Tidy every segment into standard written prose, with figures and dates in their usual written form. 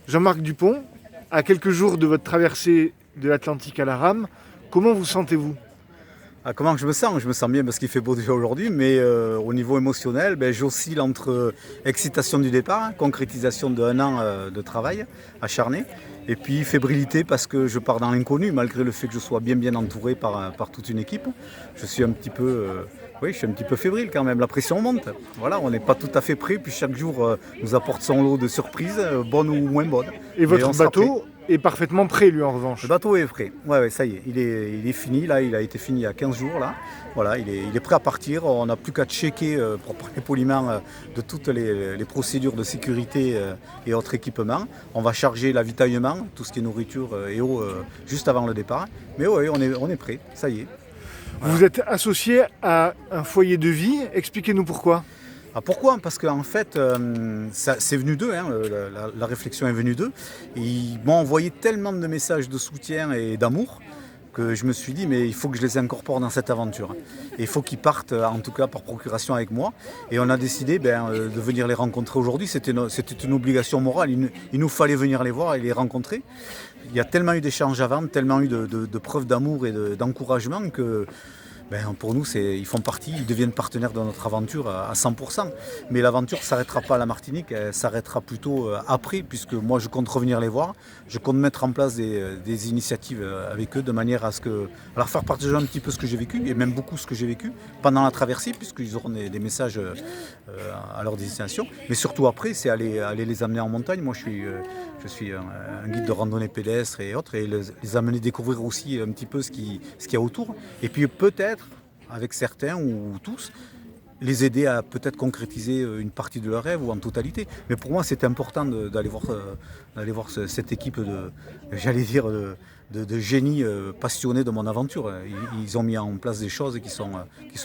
Jean-Marc Dupont, à quelques jours de votre traversée de l'Atlantique à la rame, comment vous sentez-vous? Comment je me sens? Je me sens bien parce qu'il fait beau déjà aujourd'hui, mais au niveau émotionnel, j'oscille entre excitation du départ, concrétisation d'un an de travail acharné, et puis fébrilité parce que je pars dans l'inconnu, malgré le fait que je sois bien entouré par toute une équipe. Je suis un petit peu, oui, je suis un petit peu fébrile quand même. La pression monte. Voilà, on n'est pas tout à fait prêt, puis chaque jour nous apporte son lot de surprises, bonnes ou moins bonnes. Et Mais votre on sera prêt. bateau est parfaitement prêt, lui, en Le revanche. bateau est prêt. Ouais, ça y est, il est fini. Là, il a été fini il y a 15 jours. Là. Voilà, il est prêt à partir. On n'a plus qu'à checker proprement et poliment de toutes les procédures de sécurité et autres équipements. On va charger l'avitaillement, tout ce qui est nourriture et eau, juste avant le départ. Mais oui, on est prêt. Ça y est. Vous vous êtes associé à un foyer de vie. Expliquez-nous pourquoi. Ah, pourquoi? Parce qu'en fait, c'est venu d'eux, la réflexion est venue d'eux. Ils m'ont envoyé tellement de messages de soutien et d'amour que je me suis dit, mais il faut que je les incorpore dans cette aventure. Et il faut qu'ils partent, en tout cas par procuration avec moi. Et on a décidé de venir les rencontrer aujourd'hui. C'était une obligation morale. Il nous fallait venir les voir et les rencontrer. Il y a tellement eu d'échanges avant, tellement eu de preuves d'amour et d'encouragement que pour nous, ils font partie, ils deviennent partenaires de notre aventure à 100%. Mais l'aventure ne s'arrêtera pas à la Martinique, elle s'arrêtera plutôt après, puisque moi je compte revenir les voir. Je compte mettre en place des initiatives avec eux de manière à leur faire partager un petit peu ce que j'ai vécu, et même beaucoup ce que j'ai vécu pendant la traversée, puisqu'ils auront des messages à leur destination. Mais surtout après, c'est aller les amener en montagne. Moi je suis un guide de randonnée pédestre et autres, et les amener découvrir aussi un petit peu ce qu'il y a autour. Et puis peut-être avec certains ou tous, les aider à peut-être concrétiser une partie de leur rêve ou en totalité. Mais pour moi, c'est important d'aller voir cette équipe de génies passionnés de mon aventure. Ils ont mis en place des choses qui sont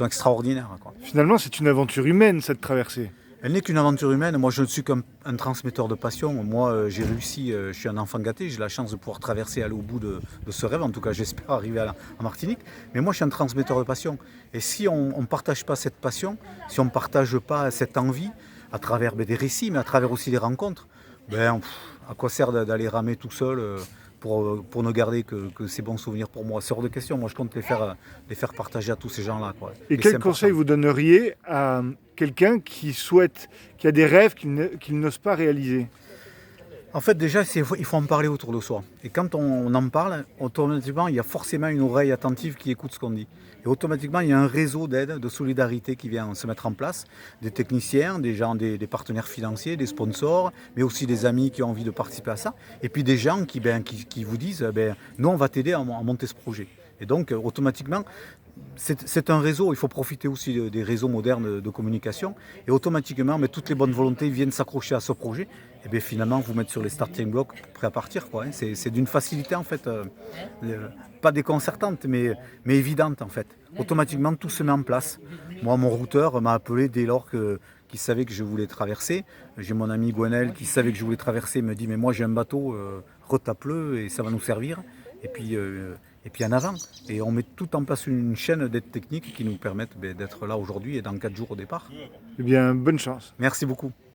extraordinaires, quoi. Finalement, c'est une aventure humaine, cette traversée. Elle n'est qu'une aventure humaine. Moi, je ne suis qu'un transmetteur de passion. Moi, j'ai réussi, je suis un enfant gâté. J'ai la chance de pouvoir traverser, aller au bout de ce rêve. En tout cas, j'espère arriver en Martinique. Mais moi, je suis un transmetteur de passion. Et si on ne partage pas cette passion, si on ne partage pas cette envie, à travers des récits, mais à travers aussi des rencontres, à quoi sert d'aller ramer tout seul pour ne garder que ces bons souvenirs pour moi? C'est hors de question. Moi, je compte les faire partager à tous ces gens-là, quoi. Et Et c'est quel important. conseil vous donneriez à quelqu'un qui a des rêves qu'il n'ose pas réaliser? En fait, déjà, il faut en parler autour de soi. Et quand on en parle, automatiquement, il y a forcément une oreille attentive qui écoute ce qu'on dit. Et automatiquement, il y a un réseau d'aide, de solidarité qui vient se mettre en place. Des techniciens, des gens, des partenaires financiers, des sponsors, mais aussi des amis qui ont envie de participer à ça. Et puis des gens qui vous disent, nous, on va t'aider à monter ce projet. Et donc, automatiquement, c'est un réseau. Il faut profiter aussi des réseaux modernes de communication. Et automatiquement, mais toutes les bonnes volontés viennent s'accrocher à ce projet. Et bien finalement, vous mettre sur les starting blocks prêts à partir, quoi. C'est d'une facilité, en fait, pas déconcertante, mais évidente, en fait. Automatiquement, tout se met en place. Moi, mon routeur m'a appelé dès lors qu'il savait que je voulais traverser. J'ai mon ami Gwenel qui savait que je voulais traverser, me dit, mais moi j'ai un bateau, retape-le et ça va nous servir. Et puis, en avant. Et on met tout en place une chaîne d'aide technique qui nous permettent d'être là aujourd'hui et dans 4 jours au départ. Eh bien, bonne chance. Merci beaucoup.